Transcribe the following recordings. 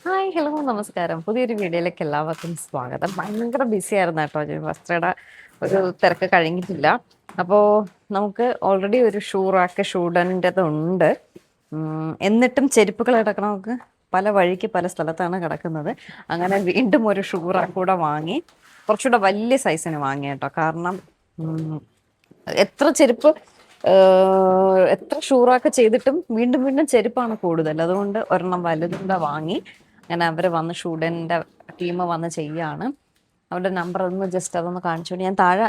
Hi hello നമസ്കാരം. പുതിയൊരു വീഡിയോയിലേക്ക് എല്ലാവർക്കും സ്വാഗതം. ഭയങ്കര ബിസി ആയിരുന്നു കേട്ടോ. വസ്ത്രയുടെ ഒരു തിരക്ക് കഴിഞ്ഞിട്ടില്ല. അപ്പോൾ നമുക്ക് ഓൾറെഡി ഒരു ഷൂ റാക്ക് ഷൂഡൻ്റെതുണ്ട്. എന്നിട്ടും ചെരുപ്പുകൾ കിടക്കണം. നമുക്ക് പല വഴിക്ക് പല സ്ഥലത്താണ് കിടക്കുന്നത്. അങ്ങനെ വീണ്ടും ഒരു ഷൂ റാക്ക് കൂടെ വാങ്ങി, കുറച്ചുകൂടെ വലിയ സൈസിന് വാങ്ങി കേട്ടോ. കാരണം എത്ര ചെരുപ്പ് എത്ര ഷൂറൊക്കെ ചെയ്തിട്ടും വീണ്ടും വീണ്ടും ചെരുപ്പാണ് കൂടുതൽ. അതുകൊണ്ട് ഒരെണ്ണം വലുതുണ്ട വാങ്ങി. അങ്ങനെ അവർ വന്ന് ഷൂഡൻ്റെ ടീം വന്ന് ചെയ്യാണ്. അവരുടെ നമ്പർ ഒന്ന് ജസ്റ്റ് അതൊന്ന് കാണിച്ചുകൊണ്ട് ഞാൻ താഴെ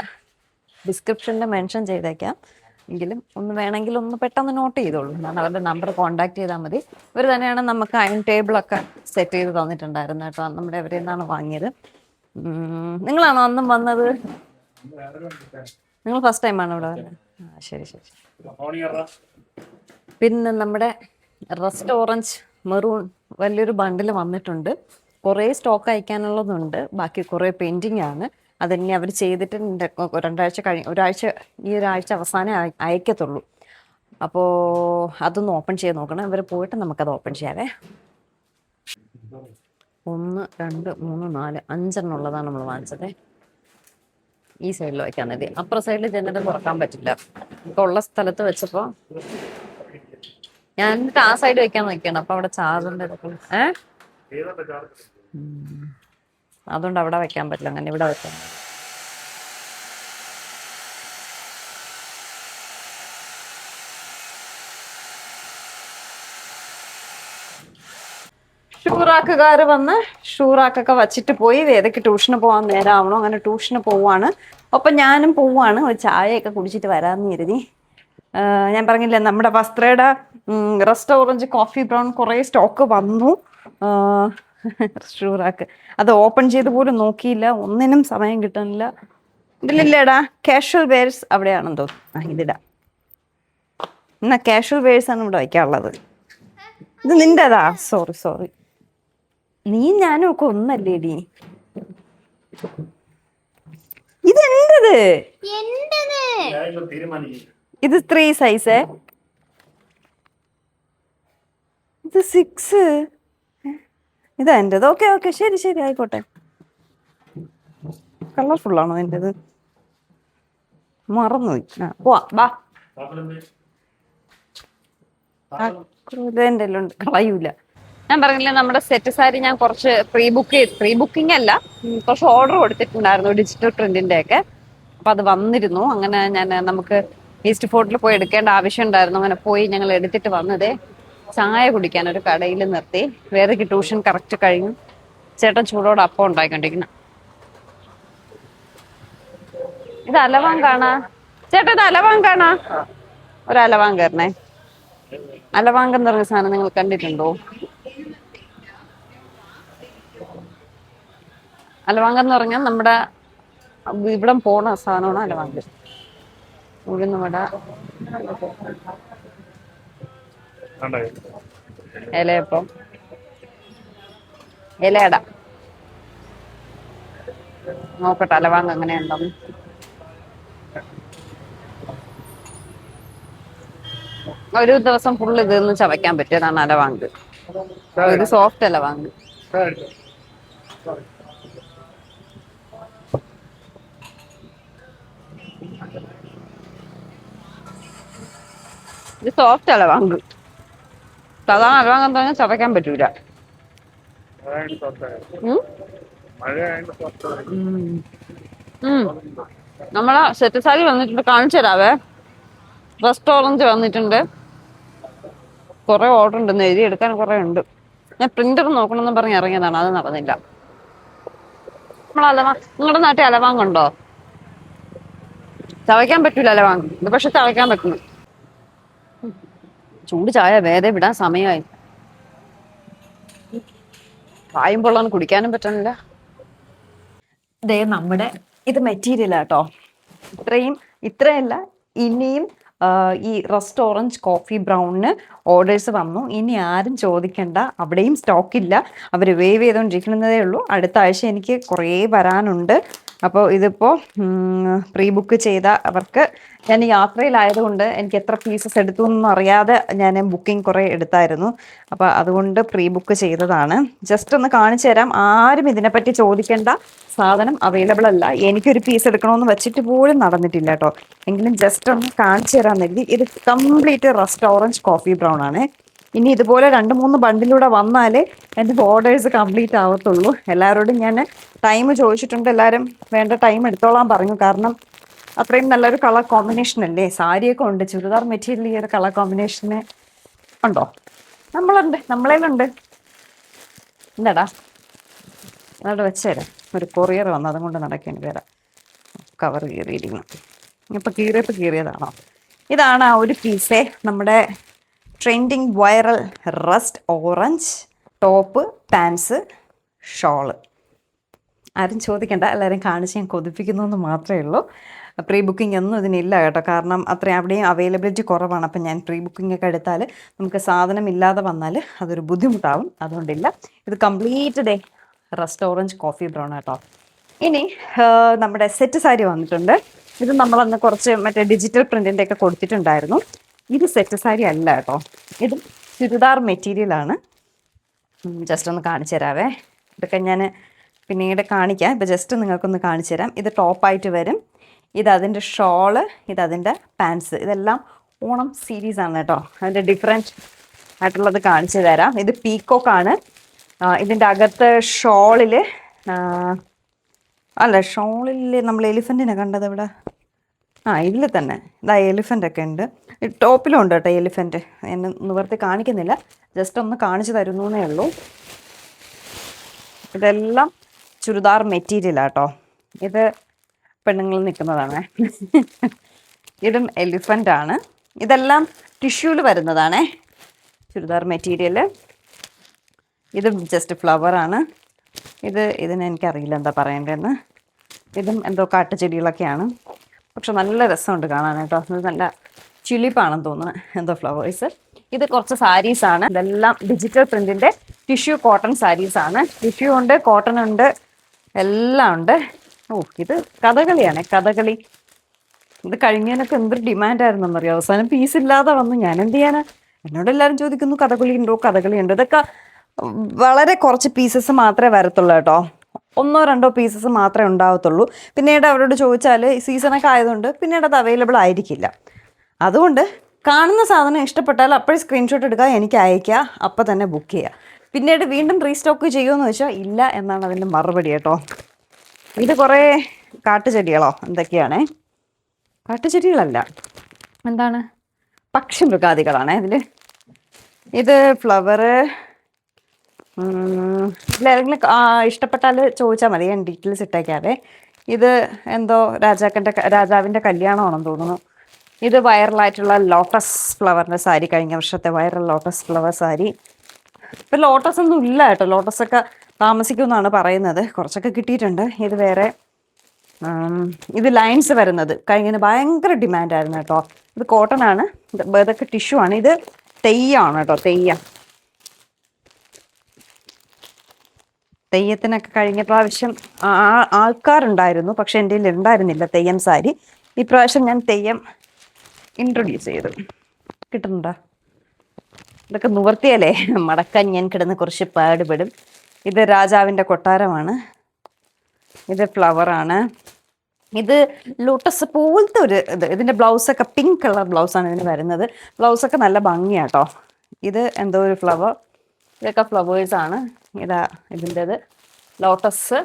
ഡിസ്ക്രിപ്ഷനിൽ മെൻഷൻ ചെയ്തേക്കാം. എങ്കിലും ഒന്ന് വേണമെങ്കിൽ ഒന്ന് പെട്ടെന്ന് നോട്ട് ചെയ്തോളൂ. ഞാൻ അവരുടെ നമ്പർ കോൺടാക്ട് ചെയ്താൽ മതി. ഇവർ തന്നെയാണ് നമുക്ക് അയൺ ടേബിളൊക്കെ സെറ്റ് ചെയ്ത് തന്നിട്ടുണ്ടായിരുന്നു കേട്ടോ. നമ്മുടെ എവിടെ നിന്നാണ് വാങ്ങിയത്. നിങ്ങളാണോ അന്നും വന്നത്? നിങ്ങൾ ഫസ്റ്റ് ടൈമാണോ ഇവിടെ വന്നത്? ശരി ശരി. പിന്നെ നമ്മുടെ റസ്റ്റ് ഓറഞ്ച് മെറൂൺ വലിയൊരു ബണ്ടിൽ വന്നിട്ടുണ്ട്. കുറേ സ്റ്റോക്ക് അയക്കാനുള്ളതുണ്ട്. ബാക്കി കുറേ പെയിൻറ്റിങ് ആണ്. അതിനി അവർ ചെയ്തിട്ട് ഒരാഴ്ച ഈ ഒരാഴ്ച അവസാനം അയക്കത്തുള്ളൂ. അപ്പോൾ അതൊന്ന് ഓപ്പൺ ചെയ്ത് നോക്കണം. ഇവർ പോയിട്ട് നമുക്കത് ഓപ്പൺ ചെയ്യാവേ. 1 2 3 4 5 ഉള്ളതാണ് നമ്മൾ വാങ്ങിച്ചത്. ഈ സൈഡിൽ വയ്ക്കാൻ മതി. അപ്പുറ സൈഡിൽ ജനൽ തുറക്കാൻ പറ്റില്ല. ഇപ്പൊ ഉള്ള സ്ഥലത്ത് വെച്ചപ്പോ ഞാൻ എന്നിട്ട് ആ സൈഡ് വെക്കാൻ നോക്കിയാണ്. അപ്പൊ അവിടെ ചാർജറിന്റെ അതുകൊണ്ട് അവിടെ വെക്കാൻ പറ്റില്ല. അങ്ങനെ ഇവിടെ വെക്കാൻ. ഷൂറാക്കുകാർ വന്ന് ഷൂറാക്കൊക്കെ വച്ചിട്ട് പോയി. വേദയ്ക്ക് ട്യൂഷന് പോകാൻ നേരമാവണം. അങ്ങനെ ട്യൂഷന് പോവാണ്. ഒപ്പം ഞാനും പോവാണ്. ഒരു ചായയൊക്കെ കുടിച്ചിട്ട് വരാമെന്ന് കരുതി. ഞാൻ പറഞ്ഞില്ലേ, നമ്മുടെ വസ്ത്രയുടെ റസ്റ്റ് ഓറഞ്ച് കോഫി ബ്രൗൺ കുറേ സ്റ്റോക്ക് വന്നു. ഷൂറാക്ക് അത് ഓപ്പൺ ചെയ്ത് പോലും നോക്കിയില്ല. ഒന്നിനും സമയം കിട്ടുന്നില്ല. ഇതിലില്ലേടാ കാഷ്വൽ വെയർസ് അവിടെയാണെന്ന് തോന്നുന്നു. ഇതിടാം. എന്നാ കാഷ്വൽ വെയർസ് ആണ് ഇവിടെ വയ്ക്കാനുള്ളത്. ഇത് നിന്റേതാ? സോറി. നീ ഞാനും ഒക്കെ ഒന്നല്ലേടി. ഇത് എന്റത്. ഇത് 3 സൈസ്. ഇത് 6. ഇതാ എന്റേത്. ഓക്കെ ശരി ആയിക്കോട്ടെ. കളർഫുള്ളാണോ എന്റേത്? മറന്നുപോയി. പോവാ ബാ. എന്റെ എല്ലാം ഉണ്ട്, കളയൂല. ഞാൻ പറഞ്ഞില്ലേ, നമ്മുടെ സെറ്റ് സാരി ഞാൻ കുറച്ച് പ്രീ ബുക്കിംഗ് അല്ല, കുറച്ച് ഓർഡർ കൊടുത്തിട്ടുണ്ടായിരുന്നു ഡിജിറ്റൽ പ്രിന്റിന്റെ ഒക്കെ. അപ്പൊ അത് വന്നിരുന്നു. അങ്ങനെ നമുക്ക് ഈസ്റ്റ് ഫോർട്ടിൽ പോയി എടുക്കേണ്ട ആവശ്യം ഉണ്ടായിരുന്നു. അങ്ങനെ പോയി ഞങ്ങൾ എടുത്തിട്ട് വന്നതേ. ചായ കുടിക്കാൻ ഒരു കടയിൽ നിർത്തി. വേദയ്ക്ക് ട്യൂഷൻ കറക്റ്റ് കഴിഞ്ഞു. ചേട്ടൻ ചൂടോടെ അപ്പം ഉണ്ടായിക്കൊണ്ടിരിക്കണം. ഇത് അലവാങ്കാണാ ചേട്ടാ? ഇത് അലവാങ്കാണാ? ഒരു അലവാങ്കരണേ. അലവാങ്ക് എന്ന് പറഞ്ഞ സാധനം നിങ്ങൾ കണ്ടിട്ടുണ്ടോ? അലവാങ്ക് എന്ന് പറഞ്ഞാൽ നമ്മുടെ ഇവിടെ പോണ സാധനമാണ് അലവാങ്ക്. ഉഴുന്നുവട, ഇലയപ്പം, ഇലയട. നോക്കട്ടെ അലവാങ്ക് എങ്ങനെയുണ്ടെന്ന്. ഒരു ദിവസം ഫുള്ള് ഇതൊന്ന് ചവയ്ക്കാൻ പറ്റിയതാണ് അലവാങ്ക്. ഇത് സോഫ്റ്റ് അലവാങ്ക്. ഇത് സോഫ്റ്റ് അലവാങ്ക്. സാധാരണ അലവാങ്ക് എന്ന് പറഞ്ഞാൽ ചവയ്ക്കാൻ പറ്റൂല. നമ്മളെ സെറ്റ് സാരി വന്നിട്ടുണ്ട്, കാണിച്ചു തരാവേ. റസ്റ്റ് ഓറഞ്ച് വന്നിട്ടുണ്ട്. കുറെ ഓർഡർ ഉണ്ട്, എഴുതി എടുക്കാൻ കുറെ ഉണ്ട്. ഞാൻ പ്രിന്റർ നോക്കണമെന്ന് പറഞ്ഞ് ഇറങ്ങിയതാണ്, അത് നടന്നില്ല. നിങ്ങളുടെ നാട്ടിൽ അലവാങ്ക് ഉണ്ടോ? ചവയ്ക്കാൻ പറ്റൂല അലവാങ്ക്. ഇത് പക്ഷെ ചവയ്ക്കാൻ പറ്റുന്നു. ചൂട് ചായ വേദ വിടാൻ സമയമായി. വായും പൊള്ളാൻ കുടിക്കാനും പറ്റണില്ല. ദേ നമ്മുടെ ഇത് മെറ്റീരിയൽ ആട്ടോ. ഇത്രയല്ല, ഇനിയും ഈ റസ്റ്റ് ഓറഞ്ച് കോഫി ബ്രൗണിന് ഓർഡേഴ്സ് വന്നു. ഇനി ആരും ചോദിക്കണ്ട, അവിടെയും സ്റ്റോക്കില്ല. അവർ വേവ് ചെയ്തുകൊണ്ടിരിക്കുന്നതേ ഉള്ളൂ. അടുത്ത ആഴ്ച എനിക്ക് കുറേ വരാനുണ്ട്. അപ്പോൾ ഇതിപ്പോൾ പ്രീ ബുക്ക് ചെയ്ത അവർക്ക്, ഞാൻ യാത്രയിലായതുകൊണ്ട് എനിക്ക് എത്ര പീസസ് എടുത്തു എന്നൊന്നും അറിയാതെ ഞാൻ ബുക്കിംഗ് കുറേ എടുത്തായിരുന്നു. അപ്പോൾ അതുകൊണ്ട് പ്രീ ബുക്ക് ചെയ്തതാണ്. ജസ്റ്റ് ഒന്ന് കാണിച്ചു തരാം. ആരും ഇതിനെപ്പറ്റി ചോദിക്കേണ്ട, സാധനം അവൈലബിൾ അല്ല. എനിക്കൊരു പീസ് എടുക്കണമെന്ന് വെച്ചിട്ട് പോലും നടന്നിട്ടില്ല കേട്ടോ. എങ്കിലും ജസ്റ്റ് ഒന്ന് കാണിച്ചു തരാമെന്ന് കരുതി. ഇത് complete rest orange coffee brown ആണ്. ഇനി ഇതുപോലെ 2-3 ബണ്ടിലൂടെ വന്നാലേ എൻ്റെ ഓർഡേഴ്സ് കംപ്ലീറ്റ് ആവത്തുള്ളൂ. എല്ലാവരോടും ഞാൻ ടൈം ചോദിച്ചിട്ടുണ്ട്. എല്ലാവരും വേണ്ട ടൈം എടുത്തോളാൻ പറഞ്ഞു. കാരണം അത്രയും നല്ലൊരു കളർ കോമ്പിനേഷൻ അല്ലേ. സാരിയൊക്കെ ഉണ്ട്, ചുരിദാർ മെറ്റീരിയൽ ഈ ഒരു കളർ കോമ്പിനേഷന് ഉണ്ടോ? നമ്മളേലുണ്ട്. എന്താടാ അതവിടെ വെച്ചേരാം. ഒരു കൊറിയർ വന്നു, അതും കൊണ്ട് നടക്കേണ്ടി വരാം. കവർ കീറിയിരിക്കണം. ഇപ്പം കീറിയതാണോ? ഇതാണ് ആ ഒരു പീസേ, നമ്മുടെ trending viral rust orange top, pants, shawl. ആരും ചോദിക്കേണ്ട, എല്ലാവരും കാണിച്ച് ഞാൻ കൊതിപ്പിക്കുന്നു എന്ന് മാത്രമേ ഉള്ളൂ. പ്രീ ബുക്കിംഗ് ഒന്നും ഇതിനില്ല കേട്ടോ. കാരണം അത്രയും അവിടെയും അവൈലബിലിറ്റി കുറവാണ്. അപ്പം ഞാൻ പ്രീ ബുക്കിംഗ് ഒക്കെ എടുത്താൽ നമുക്ക് സാധനം ഇല്ലാതെ വന്നാൽ അതൊരു ബുദ്ധിമുട്ടാവും. അതുകൊണ്ടില്ല. ഇത് complete day rest orange coffee brown കേട്ടോ. ഇനി നമ്മുടെ സെറ്റ് സാരി വന്നിട്ടുണ്ട്. ഇത് നമ്മളന്ന് കുറച്ച് മറ്റേ ഡിജിറ്റൽ പ്രിൻറ്റിൻ്റെ ഒക്കെ കൊടുത്തിട്ടുണ്ടായിരുന്നു. ഇത് സെറ്റ് സാരി അല്ല കേട്ടോ. ഇത് ചുരിദാർ മെറ്റീരിയലാണ്. ജസ്റ്റ് ഒന്ന് കാണിച്ചു തരാവേ. ഇതൊക്കെ ഞാൻ പിന്നീട് കാണിക്കാം. ഇപ്പോൾ ജസ്റ്റ് നിങ്ങൾക്കൊന്ന് കാണിച്ചു തരാം. ഇത് ടോപ്പായിട്ട് വരും. ഇതതിൻ്റെ ഷോള്, ഇതതിൻ്റെ പാൻസ്. ഇതെല്ലാം ഓണം സീരീസാണ് കേട്ടോ. അതിൻ്റെ ഡിഫറെൻറ്റ് ആയിട്ടുള്ളത് കാണിച്ചു തരാം. ഇത് പീക്കോക്കാണ്. ഇതിൻ്റെ അകത്ത് ഷോളിൽ ഷോളിൽ നമ്മൾ എലിഫൻറ്റിനെ കണ്ടത് ഇവിടെ. ഇതിൽ തന്നെ ഇതാ എലിഫൻ്റ് ഒക്കെ ഉണ്ട്. ടോപ്പിലും ഉണ്ട് കേട്ടോ എലിഫൻറ്റ്. എന്നെ നിവർത്തി കാണിക്കുന്നില്ല, ജസ്റ്റ് ഒന്ന് കാണിച്ചു തരുന്നേ ഉള്ളൂ. ഇതെല്ലാം ചുരിദാർ മെറ്റീരിയലാട്ടോ. ഇത് പെണ്ണുങ്ങൾ നിൽക്കുന്നതാണ്. ഇതും എലിഫൻ്റ് ആണ്. ഇതെല്ലാം ടിഷ്യൂല് വരുന്നതാണേ ചുരിദാർ മെറ്റീരിയൽ. ഇത് ജസ്റ്റ് ഫ്ലവറാണ്. ഇതിന് എനിക്കറിയില്ല എന്താ പറയേണ്ടതെന്ന്. ഇതും എന്തോ കാട്ടുചെടികളൊക്കെയാണ്. പക്ഷെ നല്ല രസമുണ്ട് കാണാൻ കേട്ടോ. ഇത് നല്ല ചിലിപ്പാണെന്ന് തോന്നുന്നു, എന്തോ ഫ്ലവേഴ്സ്. ഇത് കുറച്ച് സാരീസാണ്. ഇതെല്ലാം ഡിജിറ്റൽ പ്രിൻറ്റിൻ്റെ ടിഷ്യൂ കോട്ടൺ സാരീസാണ്. ടിഷ്യൂ ഉണ്ട്, കോട്ടൺ ഉണ്ട്, എല്ലാം ഉണ്ട്. ഇത് കഥകളിയാണ്, കഥകളി. ഇത് കഴിഞ്ഞതിനൊക്കെ എന്തൊരു ഡിമാൻഡായിരുന്നെന്നറിയോ. അവസാനം പീസ് ഇല്ലാതെ വന്നു. ഞാൻ എന്ത് ചെയ്യാനാ? എന്നോട് എല്ലാവരും ചോദിക്കുന്നു കഥകളി ഉണ്ടോ, കഥകളി ഉണ്ട്. ഇതൊക്കെ വളരെ കുറച്ച് പീസസ് മാത്രമേ വരത്തുള്ളൂ കേട്ടോ. 1-2 പീസസ് മാത്രമേ ഉണ്ടാവത്തുള്ളൂ. പിന്നീട് അവരോട് ചോദിച്ചാൽ സീസണൊക്കെ ആയതുകൊണ്ട് പിന്നീട് അത് അവൈലബിൾ ആയിരിക്കില്ല. അതുകൊണ്ട് കാണുന്ന സാധനം ഇഷ്ടപ്പെട്ടാൽ അപ്പോഴും സ്ക്രീൻഷോട്ട് എടുക്കുക, എനിക്ക് അയയ്ക്കുക, അപ്പം തന്നെ ബുക്ക് ചെയ്യുക. പിന്നീട് വീണ്ടും റീസ്റ്റോക്ക് ചെയ്യുമെന്ന് വെച്ചാൽ ഇല്ല എന്നാണ് അതിൻ്റെ മറുപടി കേട്ടോ. ഇത് കുറേ കാട്ടുചെടികളോ എന്തൊക്കെയാണേ. കാട്ടുചെടികളല്ല, എന്താണ്, പക്ഷി മൃഗാദികളാണേ ഇതിൽ. ഇത് ഫ്ലവറ്. ഇതിലേതെങ്കിലും ഇഷ്ടപ്പെട്ടാൽ ചോദിച്ചാൽ മതി, ഞാൻ ഡീറ്റെയിൽസ് ഇട്ടേക്കാവേ. ഇത് എന്തോ രാജാവിൻ്റെ കല്യാണമാണെന്ന് തോന്നുന്നു. ഇത് വൈറലായിട്ടുള്ള ലോട്ടസ് ഫ്ലവറിൻ്റെ സാരി, കഴിഞ്ഞ വർഷത്തെ വൈറൽ ലോട്ടസ് ഫ്ലവർ സാരി. ഇപ്പം ലോട്ടസ് ഒന്നും ഇല്ല കേട്ടോ. ലോട്ടസൊക്കെ താമസിക്കുമെന്നാണ് പറയുന്നത്. കുറച്ചൊക്കെ കിട്ടിയിട്ടുണ്ട്. ഇത് വേറെ. ഇത് ലൈൻസ് വരുന്നത് കഴിഞ്ഞതിന് ഭയങ്കര ഡിമാൻഡായിരുന്നു കേട്ടോ. ഇത് കോട്ടൺ ആണ്. ഇതൊക്കെ ടിഷ്യൂ ആണ്. ഇത് തെയ്യമാണ് കേട്ടോ. തെയ്യത്തിനൊക്കെ കഴിഞ്ഞ പ്രാവശ്യം ആൾക്കാരുണ്ടായിരുന്നു, പക്ഷെ എൻ്റെ കയ്യിൽ ഉണ്ടായിരുന്നില്ല തെയ്യം സാരി. ഇപ്രാവശ്യം ഞാൻ തെയ്യം ഇൻട്രൊഡ്യൂസ് ചെയ്തു. കിട്ടുന്നുണ്ടോ? ഇതൊക്കെ നിവർത്തിയല്ലേ മടക്കാൻ ഞാൻ കിടന്ന് കുറച്ച് പാടുപെടും. ഇത് രാജാവിൻ്റെ കൊട്ടാരമാണ്. ഇത് ഫ്ലവറാണ്. ഇത് ലോട്ടസ് പോലത്തെ ഒരു ഇതിൻ്റെ ബ്ലൗസൊക്കെ പിങ്ക് കളർ ബ്ലൗസാണ് ഇതിന് വരുന്നത്. ബ്ലൗസൊക്കെ നല്ല ഭംഗിയാട്ടോ. ഇത് എന്തോ ഒരു ഫ്ലവർ. ഇതൊക്കെ ഫ്ലവേഴ്സാണ്. ഇതിൻ്റെത് ലോട്ടസ്.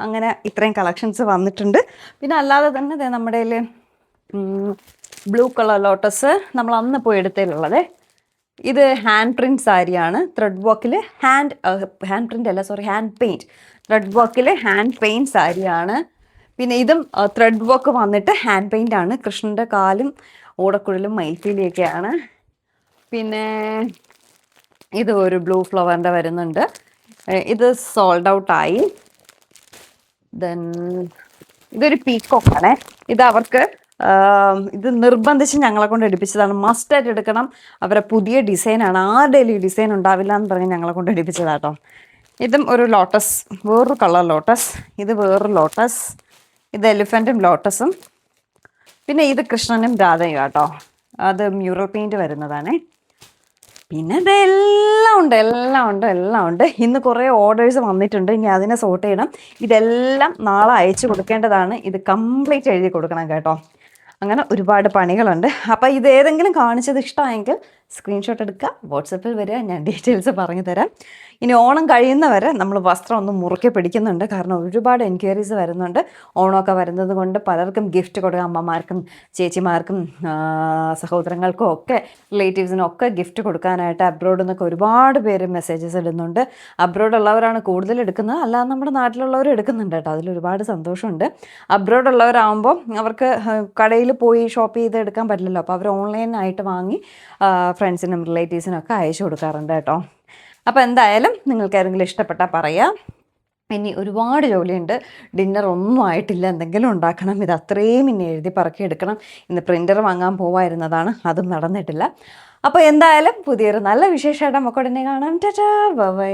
അങ്ങനെ ഇത്രയും കളക്ഷൻസ് വന്നിട്ടുണ്ട്. പിന്നെ അല്ലാതെ തന്നെ നമ്മുടെ കയ്യിൽ ബ്ലൂ കളർ ലോട്ടസ് നമ്മൾ അന്ന് പോയി എടുത്തതിലുള്ളത്. ഇത് ഹാൻഡ് പ്രിൻറ്റ് സാരിയാണ്. ത്രെഡ് വർക്കിൽ ഹാൻഡ് പെയിൻറ്റ്. ത്രെഡ് വർക്കിൽ ഹാൻഡ് പെയിൻറ്റ് സാരിയാണ്. പിന്നെ ഇതും ത്രെഡ് വർക്ക് വന്നിട്ട് ഹാൻഡ് പെയിൻ്റ് ആണ്. കൃഷ്ണൻ്റെ കാലും ഓടക്കുഴലും മയിൽപ്പീലിയൊക്കെയാണ്. പിന്നെ ഇത് ഒരു ബ്ലൂ ഫ്ലവറിൻ്റെ വരുന്നുണ്ട്. ഇത് സോൾഡ് ഔട്ടായി. ദെൻ ഇതൊരു പീക്കോക്കാണ്. ഇത് അവർക്ക് ഇത് നിർബന്ധിച്ച് ഞങ്ങളെ കൊണ്ട് എടുപ്പിച്ചതാണ്. മസ്റ്റായിട്ട് എടുക്കണം, അവരെ പുതിയ ഡിസൈനാണ്. ആരുടെയും ഈ ഡിസൈൻ ഉണ്ടാവില്ല എന്ന് പറഞ്ഞ് ഞങ്ങളെ കൊണ്ട് എടുപ്പിച്ചതാട്ടോ. ഇതും ഒരു ലോട്ടസ്, വേറൊരു കളർ ലോട്ടസ്. ഇത് വേറൊരു ലോട്ടസ്. ഇത് എലിഫൻറ്റും ലോട്ടസും. പിന്നെ ഇത് കൃഷ്ണനും രാധയും കേട്ടോ. അത് മ്യൂറൽ പെയിൻറ്റ് വരുന്നതാണേ. പിന്നെ എല്ലാം ഉണ്ട്. ഇന്ന് കുറേ ഓർഡേഴ്സ് വന്നിട്ടുണ്ട്. ഇനി അതിനെ സോർട്ട് ചെയ്യണം. ഇതെല്ലാം നാളെ അയച്ചു കൊടുക്കേണ്ടതാണ്. ഇത് കംപ്ലീറ്റ് എഴുതി കൊടുക്കണം കേട്ടോ. അങ്ങനെ ഒരുപാട് പണികളുണ്ട്. അപ്പോൾ ഇത് ഏതെങ്കിലും കാണിച്ചത് ഇഷ്ടമായെങ്കിൽ സ്ക്രീൻഷോട്ട് എടുക്കുക, വാട്സപ്പിൽ വരിക, ഞാൻ ഡീറ്റെയിൽസ് പറഞ്ഞു തരാം. ഇനി ഓണം കഴിയുന്നവരെ നമ്മൾ വസ്ത്രം ഒന്ന് മുറുക്കെ പിടിക്കുന്നുണ്ട്. കാരണം ഒരുപാട് എൻക്വയറീസ് വരുന്നുണ്ട്. ഓണമൊക്കെ വരുന്നത് കൊണ്ട് പലർക്കും ഗിഫ്റ്റ് കൊടുക്കുക, അമ്മമാർക്കും ചേച്ചിമാർക്കും സഹോദരങ്ങൾക്കും ഒക്കെ റിലേറ്റീവ്സിനും ഒക്കെ ഗിഫ്റ്റ് കൊടുക്കാനായിട്ട് അബ്രോഡിൽ നിന്നൊക്കെ ഒരുപാട് പേര് മെസ്സേജസ് ഇടുന്നുണ്ട്. അബ്രോഡുള്ളവരാണ് കൂടുതൽ എടുക്കുന്നത്, അല്ലാതെ നമ്മുടെ നാട്ടിലുള്ളവരും എടുക്കുന്നുണ്ട് കേട്ടോ. അതിലൊരുപാട് സന്തോഷമുണ്ട്. അബ്രോഡുള്ളവരാകുമ്പോൾ അവർക്ക് കടയിൽ പോയി ഷോപ്പ് ചെയ്ത് എടുക്കാൻ പറ്റില്ലല്ലോ. അപ്പോൾ അവർ ഓൺലൈനായിട്ട് വാങ്ങി ഫ്രണ്ട്സിനും റിലേറ്റീവ്സിനും ഒക്കെ അയച്ചു കൊടുക്കാറുണ്ട് കേട്ടോ. അപ്പോൾ എന്തായാലും നിങ്ങൾക്ക് ഏതെങ്കിലും ഇഷ്ടപ്പെട്ടാൽ പറയാം. ഇനി ഒരുപാട് ജോലിയുണ്ട്. ഡിന്നർ ഒന്നും ആയിട്ടില്ല, എന്തെങ്കിലും ഉണ്ടാക്കണം. ഇത് അത്രയും ഇനി എഴുതി പറക്കി എടുക്കണം. ഇന്ന് പ്രിൻ്റർ വാങ്ങാൻ പോവായിരുന്നതാണ്, അതും നടന്നിട്ടില്ല. അപ്പോൾ എന്തായാലും പുതിയൊരു നല്ല വിശേഷമായിട്ട് നമുക്ക് ഉടനെ കാണാം. ടാറ്റാ, ബൈ.